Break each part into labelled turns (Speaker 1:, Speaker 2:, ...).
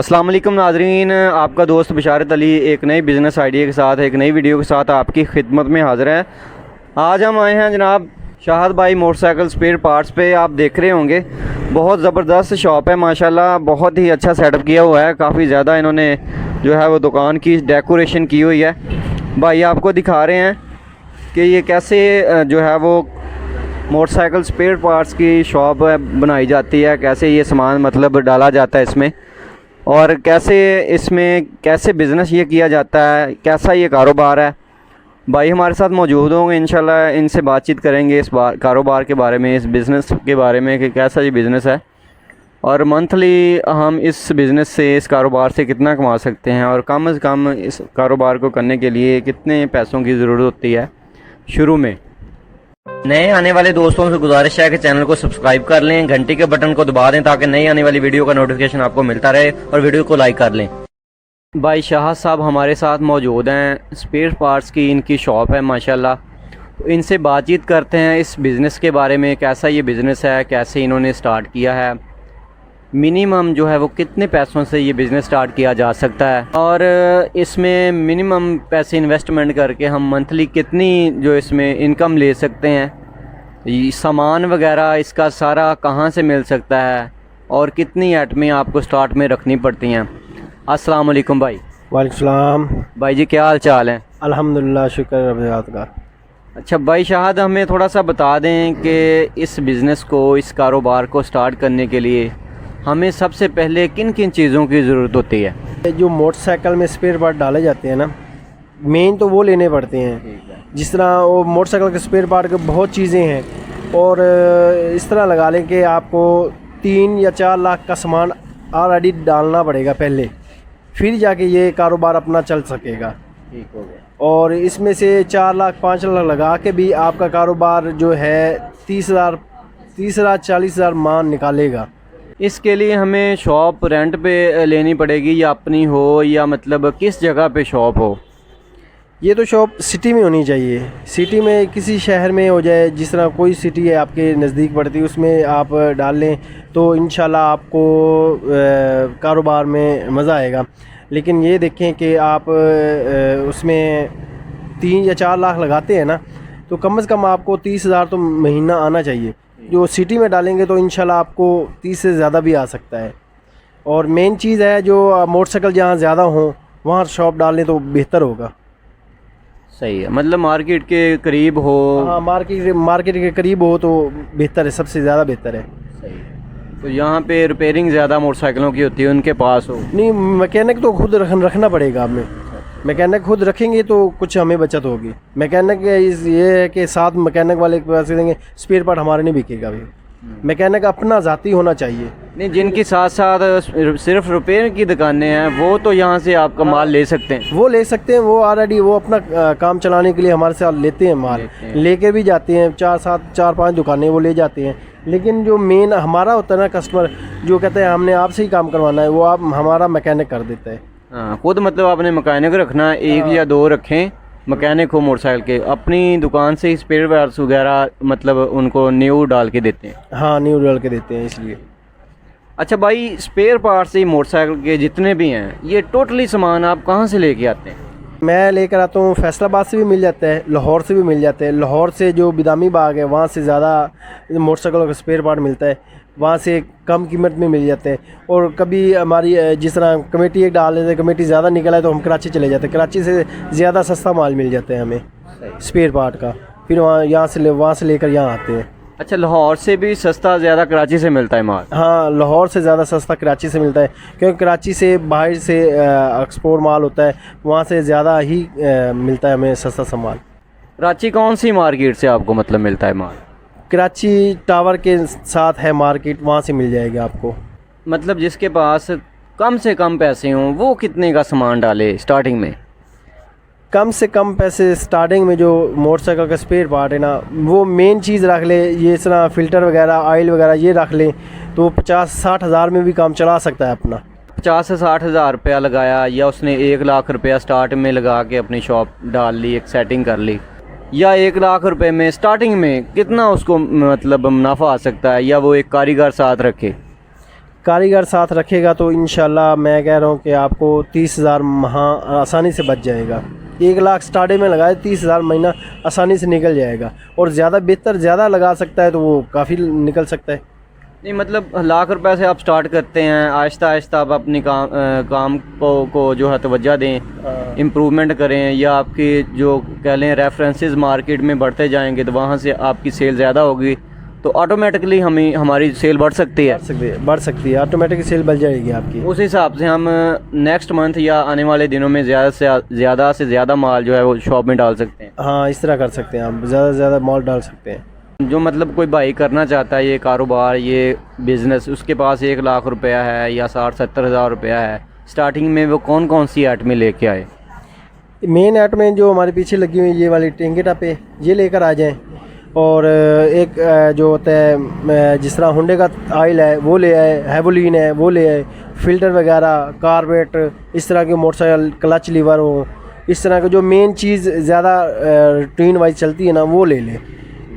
Speaker 1: अस्सलाम वालेकुम नाज़रीन, आपका दोस्त बिशारत अली एक नई बिज़नेस आइडिया के साथ एक नई वीडियो के साथ आपकी खिदमत में हाज़िर है। आज हम आए हैं जनाब शाहद भाई मोटरसाइकिल स्पेयर पार्ट्स पे। आप देख रहे होंगे बहुत ज़बरदस्त शॉप है माशाल्लाह, बहुत ही अच्छा सेटअप किया हुआ है। काफ़ी ज़्यादा इन्होंने जो है वो दुकान की डेकोरेशन की हुई है। भाई आपको दिखा रहे हैं कि ये कैसे जो है वो मोटरसाइकिल स्पेयर पार्ट्स की शॉप बनाई जाती है, कैसे ये सामान मतलब डाला जाता है इसमें, और कैसे बिज़नेस ये किया जाता है, कैसा ये कारोबार है। भाई हमारे साथ मौजूद होंगे, इंशाल्लाह इनसे बातचीत करेंगे इस कारोबार के बारे में, इस बिज़नेस के बारे में कि कैसा ये बिज़नेस है और मंथली हम इस बिज़नेस से, इस कारोबार से कितना कमा सकते हैं और कम से कम इस कारोबार को करने के लिए कितने पैसों की ज़रूरत होती है शुरू में। नए आने वाले दोस्तों से गुजारिश है कि चैनल को सब्सक्राइब कर लें, घंटी के बटन को दबा दें ताकि नई आने वाली वीडियो का नोटिफिकेशन आपको मिलता रहे और वीडियो को लाइक कर लें। भाई शाहद साहब हमारे साथ मौजूद हैं, स्पेयर पार्ट्स की इनकी शॉप है माशाल्लाह। तो इनसे बातचीत करते हैं इस बिज़नेस के बारे में, कैसा ये बिज़नेस है, कैसे इन्होंने स्टार्ट किया है, मिनिमम जो है वो कितने पैसों से ये बिज़नेस स्टार्ट किया जा सकता है और इसमें मिनिमम पैसे इन्वेस्टमेंट करके हम मंथली कितनी जो इसमें इनकम ले सकते हैं, सामान वगैरह इसका सारा कहाँ से मिल सकता है और कितनी आइटमें आपको स्टार्ट में रखनी पड़ती हैं। अस्सलाम वालेकुम भाई।
Speaker 2: वालेकुम सलाम।
Speaker 1: भाई जी क्या हाल चाल है?
Speaker 2: अल्हम्दुलिल्लाह, शुक्र रब का।
Speaker 1: अच्छा भाई शाहद, हमें थोड़ा सा बता दें कि इस बिज़नेस को, इस कारोबार को स्टार्ट करने के लिए हमें सबसे पहले किन किन चीज़ों की ज़रूरत होती है?
Speaker 2: जो मोटरसाइकिल में स्पेयर पार्ट डाले जाते हैं ना, मेन तो वो लेने पड़ते हैं। जिस तरह वो मोटरसाइकिल के स्पेयर पार्ट के बहुत चीज़ें हैं और इस तरह लगा लें कि आपको 3 या 4 लाख का सामान ऑलरेडी डालना पड़ेगा पहले, फिर जाके ये कारोबार अपना चल सकेगा।
Speaker 1: ठीक हो गया।
Speaker 2: और इसमें से 4 लाख 5 लाख लगा के भी आपका कारोबार जो है 30,000 40,000 मान निकालेगा।
Speaker 1: इसके लिए हमें शॉप रेंट पे लेनी पड़ेगी या अपनी हो, या मतलब किस जगह पे शॉप हो?
Speaker 2: ये तो शॉप सिटी में होनी चाहिए, सिटी में किसी शहर में हो जाए। जिस तरह कोई सिटी है आपके नज़दीक पड़ती है उसमें आप डाल लें तो इंशाल्लाह आपको कारोबार में मज़ा आएगा। लेकिन ये देखें कि आप उसमें 3 या 4 लाख लगाते हैं ना, तो कम से कम आपको 30,000 तो महीना आना चाहिए। जो सिटी में डालेंगे तो इंशाल्लाह आपको 30 से ज़्यादा भी आ सकता है। और मेन चीज़ है जो मोटरसाइकिल जहाँ ज़्यादा हों वहाँ शॉप डालें तो बेहतर होगा।
Speaker 1: सही है, मतलब मार्केट के करीब हो।
Speaker 2: हाँ, मार्केट के करीब हो तो बेहतर है, सबसे ज़्यादा बेहतर है।
Speaker 1: सही है। तो यहाँ पे रिपेयरिंग ज़्यादा मोटरसाइकिलों की होती है, उनके पास हो?
Speaker 2: नहीं, मैकेनिक तो खुद रखना पड़ेगा हमें। मैकेनिक खुद रखेंगे तो कुछ हमें बचत होगी। मैकेनिक ये है कि साथ मैकेनिक वाले के पास देंगे, स्पेयर पार्ट हमारे नहीं बिकेगा अभी। मैकेनिक अपना ज़ाती होना चाहिए।
Speaker 1: नहीं, जिनके साथ साथ सिर्फ रिपेयर की दुकानें हैं वो तो यहाँ से आपका माल ले सकते हैं।
Speaker 2: वो ले सकते हैं, वो ऑलरेडी वो अपना काम चलाने के लिए हमारे साथ लेते हैं, माल लेके भी जाते हैं। 4-5 दुकानें वो ले जाते हैं। लेकिन जो मेन हमारा होता है ना, कस्टमर जो कहते हैं हमने आपसे ही काम करवाना है, वो आप हमारा मैकेनिक कर देता है।
Speaker 1: हाँ, खुद मतलब आपने मैकेनिक रखना, एक या 2 रखें मैकेनिक हो मोटरसाइकिल के, अपनी दुकान से स्पेयर पार्ट्स वगैरह मतलब उनको न्यू डाल के देते हैं।
Speaker 2: हाँ, न्यू डाल के देते हैं इसलिए।
Speaker 1: अच्छा भाई, स्पेयर पार्ट्स ही मोटरसाइकिल के जितने भी हैं, ये टोटली सामान आप कहाँ से लेके आते हैं?
Speaker 2: मैं लेकर आता हूँ, फैसलाबाद से भी मिल जाता है, लाहौर से भी मिल जाता है। लाहौर से जो बिदामी बाग है वहाँ से ज़्यादा मोटरसाइकिल का स्पेयर पार्ट मिलता है, वहाँ से कम कीमत में मिल जाते हैं। और कभी हमारी जिस तरह कमेटी एक डाल देते हैं, कमेटी ज़्यादा निकल आए तो हम कराची चले जाते हैं, कराची से ज़्यादा सस्ता माल मिल जाता है हमें स्पेयर पार्ट का, फिर वहाँ से लेकर यहाँ आते हैं।
Speaker 1: अच्छा, लाहौर से भी सस्ता ज़्यादा कराची से मिलता है माल?
Speaker 2: हाँ, लाहौर से ज़्यादा सस्ता कराची से मिलता है, क्योंकि कराची से बाहर से एक्सपोर्ट माल होता है, वहाँ से ज़्यादा ही मिलता है हमें सस्ता सामान।
Speaker 1: कराची कौन सी मार्केट से आपको मतलब मिलता है माल?
Speaker 2: कराची टावर के साथ है मार्केट, वहाँ से मिल जाएगा आपको।
Speaker 1: मतलब जिसके पास कम से कम पैसे हों वो कितने का सामान डाले स्टार्टिंग में?
Speaker 2: कम से कम पैसे स्टार्टिंग में जो मोटरसाइकिल का स्पेयर पार्ट है ना, वो मेन चीज़ रख ले, ये इस तरह फ़िल्टर वगैरह, ऑयल वगैरह ये रख ले तो 50-60 हज़ार में भी काम चला सकता है अपना।
Speaker 1: 50 से 60 हज़ार रुपया लगाया, या उसने 1 लाख रुपया स्टार्ट में लगा के अपनी शॉप डाल ली, एक सेटिंग कर ली, या 1 लाख रुपए में स्टार्टिंग में कितना उसको मतलब मुनाफा आ सकता है, या वो एक कारीगर साथ रखे?
Speaker 2: कारीगर साथ रखेगा तो इंशाल्लाह मैं कह रहा हूँ कि आपको 30,000 माह आसानी से बच जाएगा। 1 लाख स्टार्टिंग में लगाए, 30,000 महीना आसानी से निकल जाएगा। और ज़्यादा बेहतर ज़्यादा लगा सकता है तो वो काफ़ी निकल सकता है।
Speaker 1: नहीं मतलब लाख रुपए से आप स्टार्ट करते हैं, आहिस्ता आहिस्ता आप अपनी काम को जो है तवज्जो दें, इम्प्रूवमेंट करें, या आपकी जो कह लें रेफरेंसेस मार्केट में बढ़ते जाएंगे तो वहाँ से आपकी सेल ज़्यादा होगी, तो ऑटोमेटिकली हमारी सेल बढ़ सकती है।
Speaker 2: बढ़ सकती है, ऑटोमेटिक सेल बढ़ जाएगी आपकी।
Speaker 1: उस हिसाब से हम नेक्स्ट मंथ या आने वाले दिनों में ज़्यादा से ज़्यादा माल जो है वो शॉप में डाल सकते हैं।
Speaker 2: हाँ, इस तरह कर सकते हैं आप, ज़्यादा से ज़्यादा माल डाल सकते हैं।
Speaker 1: जो मतलब कोई भाई करना चाहता है ये कारोबार, ये बिज़नेस, उसके पास 1 लाख रुपया है या 60-70 हज़ार रुपया है, स्टार्टिंग में वो कौन कौन सी आइटमें लेके आए?
Speaker 2: मेन आइटमें जो हमारे पीछे लगी हुई ये वाली टेंगेटा पे ये लेकर आ जाएं। और एक जो होता है जिस तरह होंडे का ऑयल है वो ले आए, हैवोलिन है वो ले आए, फ़िल्टर वगैरह, कार्बोरेटर, इस तरह के मोटरसाइकिल, क्लच लीवर हो, इस तरह के जो मेन चीज़ ज़्यादा रूटीन वाइज चलती है ना वो ले लें।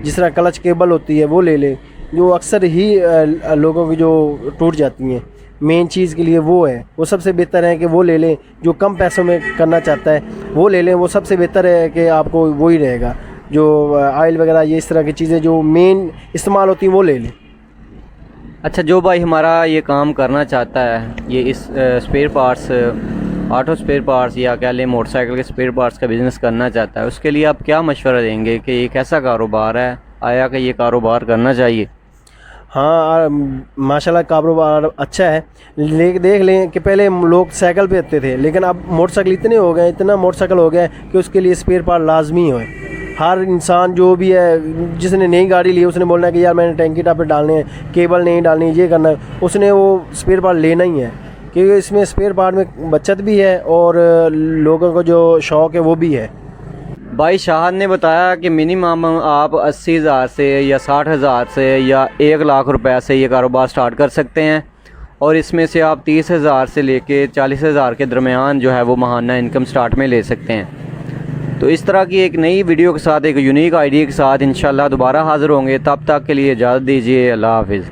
Speaker 2: जिस तरह क्लच केबल होती है वो ले लें, जो अक्सर ही लोगों की जो टूट जाती हैं, मेन चीज़ के लिए वो है, वो सबसे बेहतर है कि वो ले लें। जो कम पैसों में करना चाहता है वो ले लें, वो सबसे बेहतर है कि आपको वही रहेगा। जो ऑयल वगैरह ये इस तरह की चीज़ें जो मेन इस्तेमाल होती हैं वो ले लें।
Speaker 1: अच्छा, जो भाई हमारा ये काम करना चाहता है, ये इस spare parts, auto spare parts या कह लें मोटरसाइकिल के स्पेयर पार्ट्स का बिज़नेस करना चाहता है, उसके लिए आप क्या मशवरा देंगे कि ये कैसा कारोबार है, आया कि ये कारोबार करना चाहिए?
Speaker 2: हाँ, माशाल्लाह कारोबार अच्छा है। देख लें कि पहले लोग साइकिल पे आते थे, लेकिन अब मोटरसाइकिल इतने हो गए, इतना मोटरसाइकिल हो गया है कि उसके लिए स्पेयर पार्ट लाजमी है। हर इंसान जो भी है, जिसने नई गाड़ी ली उसने बोलना है कि यार मैंने टैंकी टॉप पे डालने हैं, केबल नहीं डालनी, ये करना है, उसने वो स्पेयर पार्ट लेना ही है। क्योंकि इसमें स्पेयर पार्ट में बचत भी है और लोगों को जो शौक़ है वो भी है।
Speaker 1: भाई शाहद ने बताया कि मिनिमम आप 80,000 से या 60,000 से या 1 लाख रुपए से ये कारोबार स्टार्ट कर सकते हैं, और इसमें से आप 30,000 से लेके 40,000 के दरमियान जो है वो माहाना इनकम स्टार्ट में ले सकते हैं। तो इस तरह की एक नई वीडियो के साथ, एक यूनिक आइडिया के साथ इंशाल्लाह दोबारा हाज़िर होंगे। तब तक के लिए इजाज़त दीजिए। अल्लाह हाफ़िज़।